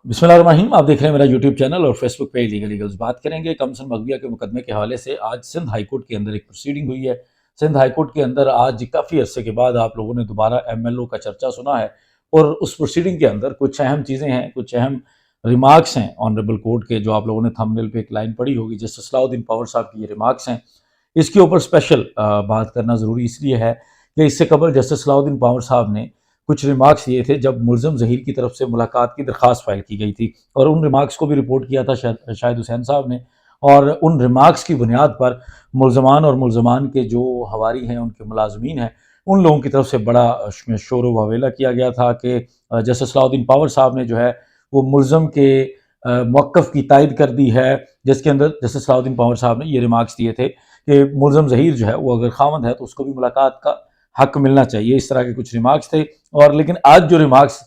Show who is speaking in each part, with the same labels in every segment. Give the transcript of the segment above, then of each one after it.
Speaker 1: बिस्मिल्लाहिर्रहमानिर्रहीम। आप देख रहे हैं मेरा यूट्यूब चैनल और फेसबुक पे लीगल लीगल्स। बात करेंगे कमसन मगविया के मुकदमे के हवाले से। आज सिंध हाई कोर्ट के अंदर एक प्रोसीडिंग हुई है। सिंध हाई कोर्ट के अंदर आज काफ़ी अरसे के बाद आप लोगों ने दोबारा MLO का चर्चा सुना है और उस प्रोसीडिंग के अंदर कुछ अहम चीज़ें हैं, कुछ अहम रिमार्क्स हैं ऑनरेबल कोर्ट के, जो आप लोगों ने थंबनेल पे एक लाइन पढ़ी होगी। जस्टिस सलाउद्दीन पवर साहब की ये रिमार्क्स हैं। इसके ऊपर स्पेशल बात करना ज़रूरी इसलिए है कि इससे कबल जस्टिस सलाउद्दीन पवर साहब ने कुछ रिमार्क्स ये थे जब मुल्ज़म ज़हीर की तरफ से मुलाकात की दरख्वास्त फाइल की गई थी, और उन रिमार्क्स को भी रिपोर्ट किया था शाहिद हुसैन साहब ने। और उन रिमार्क्स की बुनियाद पर मुल्ज़मान और मुल्ज़मान के जो हवारी हैं, उनके मुलाजमीन हैं, उन लोगों की तरफ से बड़ा शोर व हवेला किया गया था कि जस्टिस सलाउद्दीन पवर साहब ने जो है वो मुल्ज़म के मौक़िफ़ की तायद कर दी है, जिसके अंदर जस्टिस सलाउद्दीन पवर साहब ने ये रिमार्क्स दिए थे कि मुल्ज़म ज़हीर जो है वो अगर खामद है तो उसको भी मुलाकात का हक मिलना चाहिए। इस तरह के कुछ रिमार्क्स थे। और लेकिन आज जो रिमार्क्स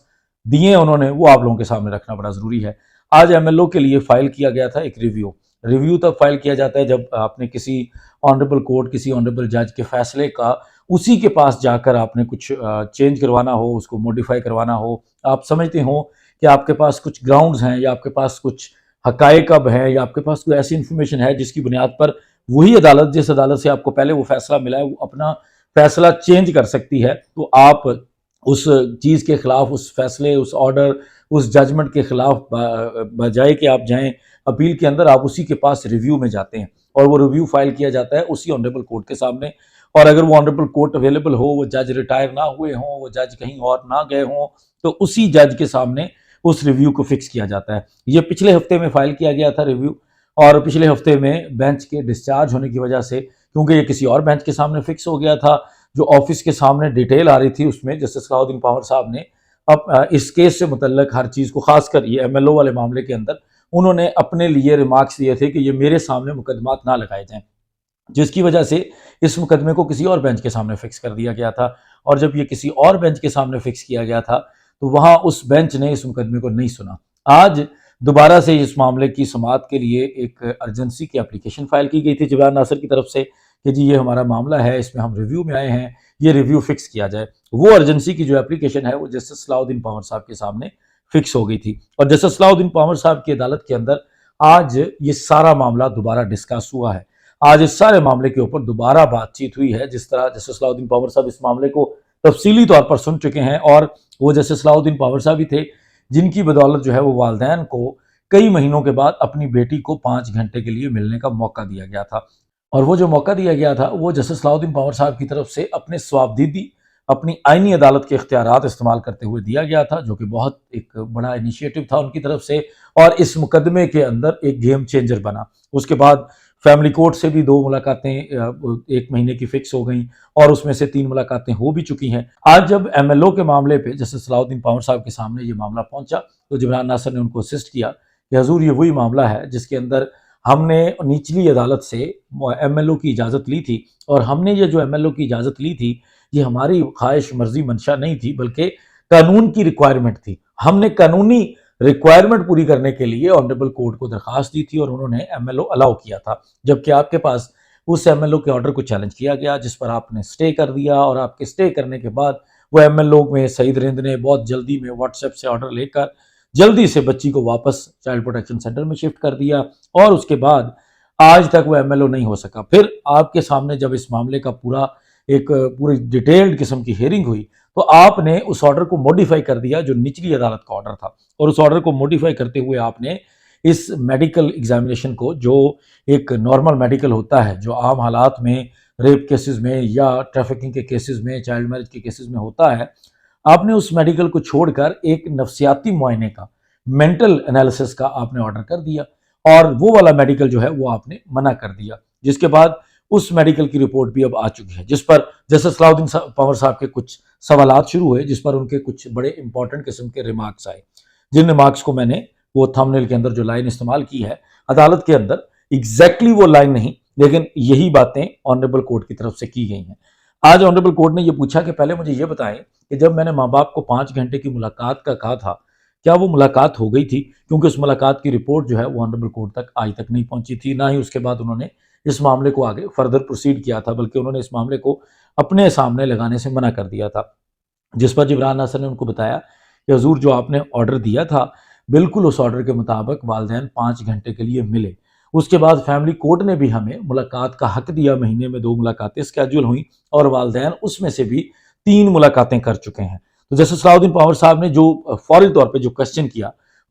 Speaker 1: दिए उन्होंने वो आप लोगों के सामने रखना बड़ा ज़रूरी है। आज MLO के लिए फ़ाइल किया गया था एक रिव्यू तब फाइल किया जाता है जब आपने किसी ऑनरेबल कोर्ट, किसी ऑनरेबल जज के फ़ैसले का उसी के पास जाकर आपने कुछ चेंज करवाना हो, उसको मॉडिफाई करवाना हो। आप समझते हो कि आपके पास कुछ ग्राउंड्स हैं, या आपके पास कुछ हक़ाइक़ अब हैं, या आपके पास कोई ऐसी इन्फॉर्मेशन है जिसकी बुनियाद पर वही अदालत, जिस अदालत से आपको पहले वो फ़ैसला मिला है, वो अपना फ़ैसला चेंज कर सकती है, तो आप उस चीज़ के ख़िलाफ़, उस फ़ैसले, उस ऑर्डर, उस जजमेंट के ख़िलाफ़ बजाय कि आप जाएँ अपील के अंदर, आप उसी के पास रिव्यू में जाते हैं और वो रिव्यू फाइल किया जाता है उसी ऑनरेबल कोर्ट के सामने। और अगर वो ऑनरेबल कोर्ट अवेलेबल हो, वो जज रिटायर ना हुए हों, वो जज कहीं और ना गए हों, तो उसी जज के सामने उस रिव्यू को फिक्स किया जाता है। ये पिछले हफ्ते में फाइल किया गया था रिव्यू, और पिछले हफ्ते में बेंच के डिस्चार्ज होने की वजह से, क्योंकि ये किसी और बेंच के सामने फिक्स हो गया था, जो ऑफिस के सामने डिटेल आ रही थी उसमें जस्टिस सलाउद्दीन पवर साहब ने अब इस केस से मुतल्लिक हर चीज़ को, खासकर ये MLO वाले मामले के अंदर, उन्होंने अपने लिए रिमार्क्स दिए थे कि ये मेरे सामने मुकदमात ना लगाए जाएं, जिसकी वजह से इस मुकदमे को किसी और बेंच के सामने फिक्स कर दिया गया था। और जब ये किसी और बेंच के सामने फिक्स किया गया था तो वहाँ उस बेंच ने इस मुकदमे को नहीं सुना। आज दोबारा से इस मामले की समाअत के लिए एक अर्जेंसी की एप्लीकेशन फाइल की गई थी जबरान नासिर की तरफ से कि जी ये हमारा मामला है, इसमें हम रिव्यू में आए हैं, ये रिव्यू फिक्स किया जाए। वो अर्जेंसी की जो एप्लीकेशन है वो जस्टिस सलाउद्दीन पवर साहब के सामने फिक्स हो गई थी, और जस्टिस सलाउद्दीन पवर साहब की अदालत के अंदर आज ये सारा मामला दोबारा डिस्कस हुआ है। आज इस सारे मामले के ऊपर दोबारा बातचीत हुई है। जिस तरह जस्टिस सलाउद्दीन पवर साहब इस मामले को तफसीली तौर पर सुन चुके हैं, और वो जस्टिस सलाउद्दीन पवर साहब ही थे जिनकी बदौलत जो है वो वालिदैन को कई महीनों के बाद अपनी बेटी को 5 घंटे के लिए मिलने का मौका दिया गया था। और वो जो मौका दिया गया था वो जस्टिस सलाउद्दीन पवर साहब की तरफ से अपने स्वाबदीदी, अपनी आईनी अदालत के इख्तियारात इस्तेमाल करते हुए दिया गया था, जो कि बहुत एक बड़ा इनिशिएटिव था उनकी तरफ से, और इस मुकदमे के अंदर एक गेम चेंजर बना। उसके बाद फैमिली कोर्ट से भी 2 मुलाकातें 1 महीने की फिक्स हो गई, और उसमें से 3 मुलाकातें हो भी चुकी हैं। आज जब MLO के मामले पे जस्टिस सलाउद्दीन पवर साहब के सामने ये मामला पहुंचा तो जबरान नासिर ने उनको असिस्ट किया कि हजूर ये वही मामला है जिसके अंदर हमने निचली अदालत से MLO की इजाज़त ली थी, और हमने ये जो MLO की इजाज़त ली थी ये हमारी ख्वाहिश मर्जी मंशा नहीं थी, बल्कि कानून की रिक्वायरमेंट थी। हमने कानूनी रिक्वायरमेंट पूरी करने के लिए ऑनरेबल कोर्ट को दरख्वास्त दी थी और उन्होंने MLO अलाउ किया था, जबकि आपके पास उस MLO के ऑर्डर को चैलेंज किया गया, जिस पर आपने स्टे कर दिया। और आपके स्टे करने के बाद वो MLO में सईद रिंद ने बहुत जल्दी में व्हाट्सएप से ऑर्डर लेकर जल्दी से बच्ची को वापस चाइल्ड प्रोटेक्शन सेंटर में शिफ्ट कर दिया, और उसके बाद आज तक वो MLO नहीं हो सका। फिर आपके सामने जब इस मामले का पूरी डिटेल्ड किस्म की हियरिंग हुई तो आपने उस ऑर्डर को मॉडिफाई कर दिया जो निचली अदालत का ऑर्डर था, और उस ऑर्डर को मॉडिफाई करते हुए आपने इस मेडिकल एग्जामिनेशन को, जो एक नॉर्मल मेडिकल होता है, जो आम हालात में रेप केसेस में या ट्रैफिकिंग के केसेस में, चाइल्ड मैरिज के केसेस में होता है, आपने उस मेडिकल को छोड़कर एक नफ्सियाती मुआयने का, मेंटल एनालिसिस का आपने ऑर्डर कर दिया, और वो वाला मेडिकल जो है वो आपने मना कर दिया। जिसके बाद उस मेडिकल की रिपोर्ट भी अब आ चुकी है, जिस पर जस्टिस सलाउद्दीन पवर साहब के कुछ सवालात शुरू हुए, जिस पर उनके कुछ बड़े इंपॉर्टेंट किस्म के रिमार्क्स आए, जिन रिमार्क्स को मैंने वो थंबनेल के अंदर जो लाइन इस्तेमाल की है, अदालत के अंदर एग्जैक्टली वो लाइन नहीं, लेकिन यही बातें ऑनरेबल कोर्ट की तरफ से की गई हैं। आज ऑनरेबल कोर्ट ने ये पूछा कि पहले मुझे ये बताएं कि जब मैंने माँ बाप को 5 घंटे की मुलाकात का कहा था, क्या वो मुलाकात हो गई थी? क्योंकि उस मुलाकात की रिपोर्ट जो है वो ऑनरेबल कोर्ट तक आज तक नहीं पहुंची थी, ना ही उसके बाद उन्होंने इस मामले को आगे फर्दर प्रोसीड किया था, बल्कि उन्होंने इस मामले को अपने सामने लगाने से मना कर दिया था। जिस पर जबरान नासिर ने उनको बताया कि हजूर जो आपने ऑर्डर दिया था بالکل उस ऑर्डर के मुताबिक वालिदैन 5 घंटे के लिए मिले। उसके बाद फैमिली कोर्ट ने भी हमें मुलाकात का हक दिया, महीने में 2 मुलाकातें स्केड्यूल हुई और वालिदैन उसमें से भी 3 मुलाकातें कर चुके हैं। तो जस्टिस सलाउद्दीन पवार साहब ने जो फौरी तौर पे जो क्वेश्चन किया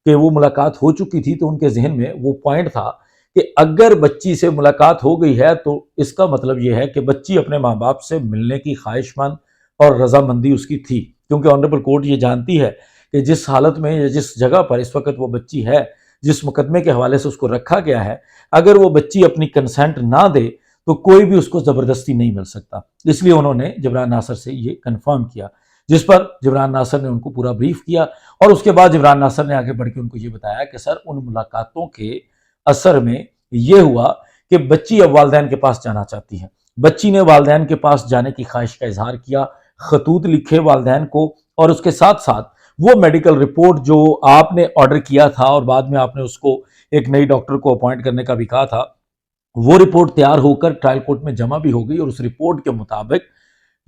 Speaker 1: कि वो मुलाकात हो चुकी थी, तो उनके जहन में वो पॉइंट था कि अगर बच्ची से मुलाकात हो गई है तो इसका मतलब ये है कि बच्ची अपने माँ बाप से मिलने की ख्वाहिशमंद और रजामंदी उसकी थी, क्योंकि ऑनरेबल कोर्ट ये जानती है कि जिस हालत में या जिस जगह पर इस वक्त वो बच्ची है, जिस मुकदमे के हवाले से उसको रखा गया है, अगर वो बच्ची अपनी कंसेंट ना दे तो कोई भी उसको ज़बरदस्ती नहीं मिल सकता। इसलिए उन्होंने जिब्रान नासर से ये कंफर्म किया, जिस पर जिब्रान नासर ने उनको पूरा ब्रीफ किया और उसके बाद जिब्रान नासर ने आगे बढ़ के उनको ये बताया कि सर उन मुलाकातों के असर में ये हुआ कि बच्ची अब वालिदैन के पास जाना चाहती है। बच्ची ने वालिदैन के पास जाने की ख्वाहिश का इजहार किया, खतूत लिखे वालिदैन को, और उसके साथ साथ वो मेडिकल रिपोर्ट जो आपने ऑर्डर किया था और बाद में आपने उसको एक नई डॉक्टर को अपॉइंट करने का भी कहा था, वो रिपोर्ट तैयार होकर ट्रायल कोर्ट में जमा भी हो गई और उस रिपोर्ट के मुताबिक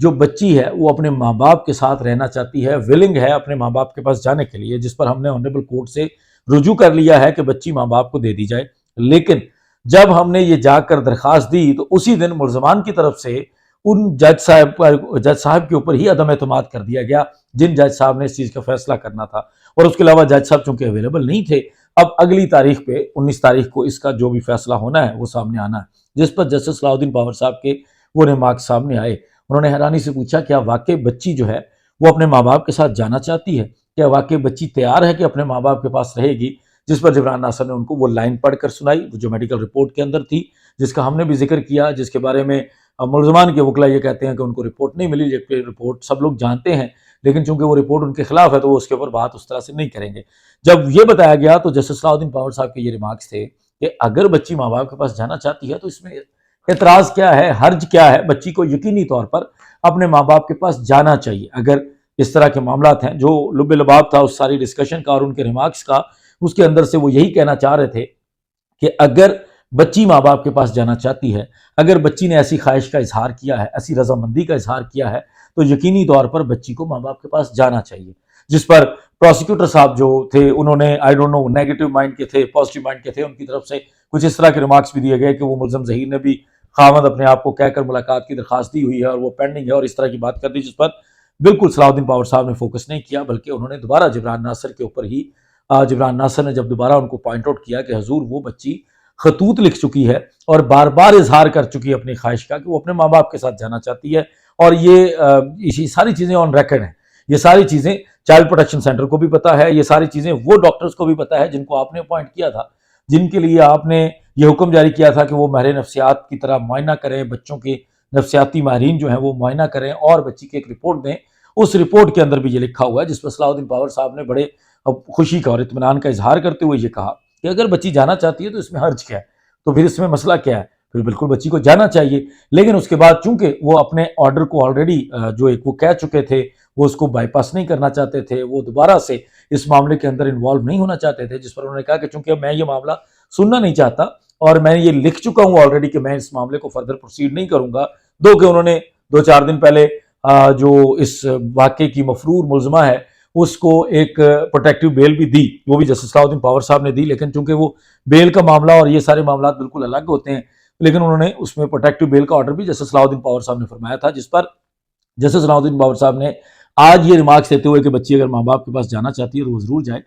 Speaker 1: जो बच्ची है वो अपने माँ बाप के साथ रहना चाहती है, विलिंग है अपने माँ बाप के पास जाने के लिए, जिस पर हमने ऑनरेबल कोर्ट से रुजू कर लिया है कि बच्ची माँ बाप को दे दी जाए। लेकिन जब हमने ये जाकर दरखास्त दी तो उसी दिन मुल्ज़मान की तरफ से उन जज साहब के ऊपर ही अदम एतमाद कर दिया गया, जिन जज साहब ने इस चीज़ का फैसला करना था। और उसके अलावा जज साहब चूंकि अवेलेबल नहीं थे, अब अगली तारीख पे 19 तारीख को इसका जो भी फैसला होना है वो सामने आना है, जिस पर जस्टिस सलाउद्दीन पवार साहब के वो रिमार्क सामने आए। उन्होंने हैरानी से पूछा, क्या वाकई बच्ची जो है वो अपने माँ बाप के साथ जाना चाहती है? क्या वाकई बच्ची तैयार है कि अपने माँ बाप के पास रहेगी? जिस पर जिब्रान नासर ने उनको वो लाइन पढ़कर सुनाई जो मेडिकल रिपोर्ट के अंदर थी, जिसका हमने भी जिक्र किया, जिसके बारे में मुल्ज़मान के वकला ये कहते हैं कि उनको रिपोर्ट नहीं मिली, जबकि रिपोर्ट सब लोग जानते हैं, लेकिन चूंकि वो रिपोर्ट उनके खिलाफ है तो वो उसके ऊपर बात उस तरह से नहीं करेंगे। जब ये बताया गया तो जस्टिस सलाउद्दीन पवार साहब के ये रिमार्क्स थे कि अगर बच्ची माँ बाप के पास जाना चाहती है तो इसमें एतराज़ क्या है, हर्ज क्या है? बच्ची को यकीनी तौर पर अपने माँ बाप के पास जाना चाहिए। अगर इस तरह के मामलात हैं, जो लुब्बे लबाब था उस सारी डिस्कशन का और उनके रिमार्क्स का, उसके अंदर से वो यही कहना चाह रहे थे कि अगर बच्ची माँ बाप के पास जाना चाहती है, अगर बच्ची ने ऐसी ख्वाहिश का इजहार किया है, ऐसी रजामंदी का इजहार किया है, तो यकीनी तौर पर बच्ची को माँ बाप के पास जाना चाहिए। जिस पर प्रोसिक्यूटर साहब जो थे उन्होंने I don't know negative mind के थे, पॉजिटिव माइंड के थे, उनकी तरफ से कुछ इस तरह के रिमार्क्स भी दिए गए कि वो मुल्ज़म ज़हीर ने भी खामद अपने आप को कहकर मुलाकात की दरखास्त दी हुई है और वो पेंडिंग है और इस तरह की बात कर दी, जिस पर बिल्कुल सलाउद्दीन पवार साहब ने फोकस नहीं किया, बल्कि उन्होंने दोबारा जिब्रान नासर के ऊपर ही जिब्रान नासर ने जब दोबारा उनको पॉइंट आउट किया कि हजूर वो बच्ची खतूत लिख चुकी है और बार बार इजहार कर चुकी है अपनी ख्वाहिश का कि वो अपने माँ बाप के साथ जाना चाहती है, और ये सारी चीज़ें ऑन रिकॉर्ड हैं, ये सारी चीज़ें चाइल्ड प्रोटेक्शन सेंटर को भी पता है, ये सारी चीज़ें वो डॉक्टर्स को भी पता है जिनको आपने अपॉइंट किया था, जिनके लिए आपने ये हुक्म जारी किया था कि वो माहिर नफ्सियात की तरह मुआयना करें, बच्चों के नफ्सियाती माहिरीन जो हैं वो मुआयना करें और बच्ची की एक रिपोर्ट दें। उस रिपोर्ट के अंदर भी ये लिखा हुआ है, जिस पर सलाउद्दीन पवार साहब ने बड़े खुशी का और इत्मीनान का इजहार करते हुए ये कहा कि अगर बच्ची जाना चाहती है तो इसमें हर्ज क्या है, तो फिर इसमें मसला क्या है? फिर बिल्कुल बच्ची को जाना चाहिए। लेकिन उसके बाद चूंकि वो अपने ऑर्डर को ऑलरेडी जो एक वो कह चुके थे, वो उसको बाईपास नहीं करना चाहते थे, वो दोबारा से इस मामले के अंदर इन्वॉल्व नहीं होना चाहते थे, जिस पर उन्होंने कहा कि चूंकि मैं ये मामला सुनना नहीं चाहता और मैं ये लिख चुका हूँ ऑलरेडी कि मैं इस मामले को फर्दर प्रोसीड नहीं करूंगा। दो कि उन्होंने 2-4 दिन पहले जो इस वाक़े की मफरूर मुल्ज़मा है उसको एक प्रोटेक्टिव बेल भी दी, वो भी जस्टिस सलाउद्दीन पवार साहब ने दी, लेकिन चूंकि वो बेल का मामला और ये सारे मामला बिल्कुल अलग होते हैं, लेकिन उन्होंने उसमें प्रोटेक्टिव बेल का ऑर्डर भी जस्टिस सलाउद्दीन पवार साहब ने फरमाया था, जिस पर जस्टिस सलाउद्दीन पवार साहब ने आज ये रिमार्क्स देते हुए कि बच्ची अगर माँ बाप के पास जाना चाहती है तो वो जरूर जाए,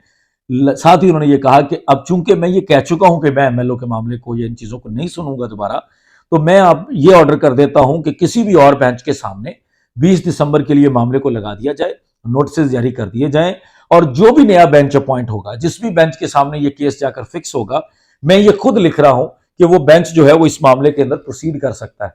Speaker 1: साथ ही उन्होंने ये कहा कि अब चूंकि मैं ये कह चुका हूं कि मैं एमएलओ के मामले को या इन चीज़ों को नहीं सुनूंगा दोबारा, तो मैं अब ये ऑर्डर कर देता हूं कि किसी भी और बेंच के सामने 20 दिसंबर के लिए मामले को लगा दिया जाए, नोटिस जारी कर दिए जाएं, और जो भी नया बेंच अपॉइंट होगा, जिस भी बेंच के सामने ये केस जाकर फिक्स होगा, मैं ये खुद लिख रहा हूं कि वो बेंच जो है वो इस मामले के अंदर प्रोसीड कर सकता है।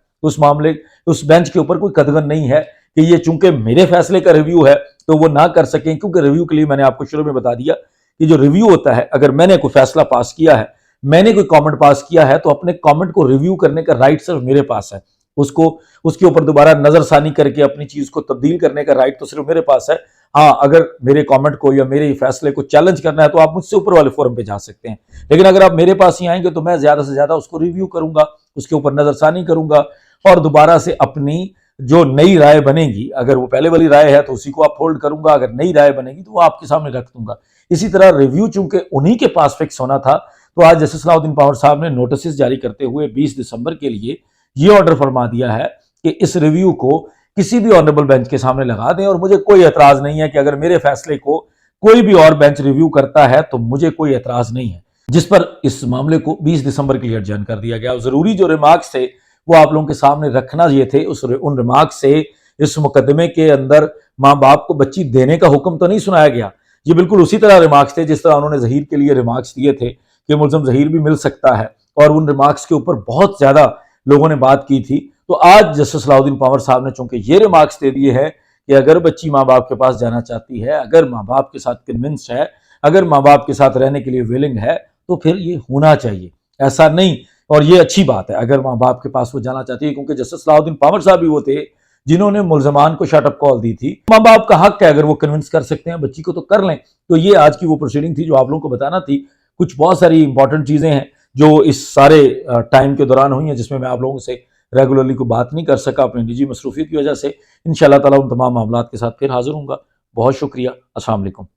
Speaker 1: उस बेंच के ऊपर कोई कदगन नहीं है कि ये चूंकि मेरे फैसले का रिव्यू है तो वो ना कर सकें, क्योंकि रिव्यू के लिए मैंने आपको शुरू में बता दिया कि जो रिव्यू होता है, अगर मैंने कोई फैसला पास किया है, मैंने कोई कमेंट पास किया है, तो अपने कमेंट को रिव्यू करने का राइट सिर्फ मेरे पास है, उसको उसके ऊपर दोबारा नजरसानी करके अपनी चीज को तब्दील करने का राइट तो सिर्फ मेरे पास है। हाँ, अगर मेरे कमेंट को या मेरे फैसले को चैलेंज करना है तो आप मुझसे ऊपर वाले फोरम पे जा सकते हैं, लेकिन अगर आप मेरे पास ही आएंगे तो मैं ज्यादा से ज्यादा उसको रिव्यू करूंगा, उसके ऊपर नजरसानी करूंगा और दोबारा से अपनी जो नई राय बनेगी, अगर वो पहले वाली राय है तो उसी को आप होल्ड करूंगा, अगर नई राय बनेगी तो वो आपके सामने रख दूंगा। इसी तरह रिव्यू चूंकि उन्हीं के पास फिक्स होना था, तो आज जस्टिस सलाउद्दीन पावर साहब ने नोटिस जारी करते हुए 20 दिसंबर के लिए ये ऑर्डर फरमा दिया है कि इस रिव्यू को किसी भी ऑनरेबल बेंच के सामने लगा दें, और मुझे कोई एतराज नहीं है कि अगर मेरे फैसले को कोई भी और बेंच रिव्यू करता है तो मुझे कोई एतराज नहीं है, जिस पर इस मामले को 20 दिसंबर के लिए एडजर्न कर दिया गया। जरूरी जो रिमार्क्स थे वो आप लोगों के सामने रखना ये थे, उन रिमार्क्स से इस मुकदमे के अंदर माँ बाप को बच्ची देने का हुक्म तो नहीं सुनाया गया। ये बिल्कुल उसी तरह रिमार्क्स थे जिस तरह उन्होंने जहीर के लिए रिमार्क्स दिए थे कि मुलजम जहीर भी मिल सकता है, और उन रिमार्क्स के ऊपर बहुत ज्यादा लोगों ने बात की थी। तो आज जस्टिस सलाउद्दीन पावर साहब ने चूंकि ये रिमार्क्स दे दिए हैं कि अगर बच्ची माँ बाप के पास जाना चाहती है, अगर माँ बाप के साथ कन्विंस्ड है, अगर माँ बाप के साथ रहने के लिए विलिंग है, तो फिर ये होना चाहिए, ऐसा नहीं। और ये अच्छी बात है अगर माँ बाप के पास वो जाना चाहती है, क्योंकि जस्टिस सलाउद्दीन पावर साहब भी वो थे जिन्होंने मुलजमान को शट अप कॉल दी थी। माँ बाप का हक है, अगर वो कन्विंस कर सकते हैं बच्ची को तो कर लें। तो ये आज की वो प्रोसीडिंग थी जो आप लोगों को बताना थी। कुछ बहुत सारी इंपॉर्टेंट चीजें हैं जो इस सारे टाइम के दौरान हुई हैं, जिसमें मैं आप लोगों से रेगुलरली को बात नहीं कर सका अपनी निजी मसरूफियत की वजह से। इंशाअल्लाह ताला उन तमाम मामलात के साथ फिर हाजिर हूँगा। बहुत शुक्रिया। अस्सलाम वालेकुम।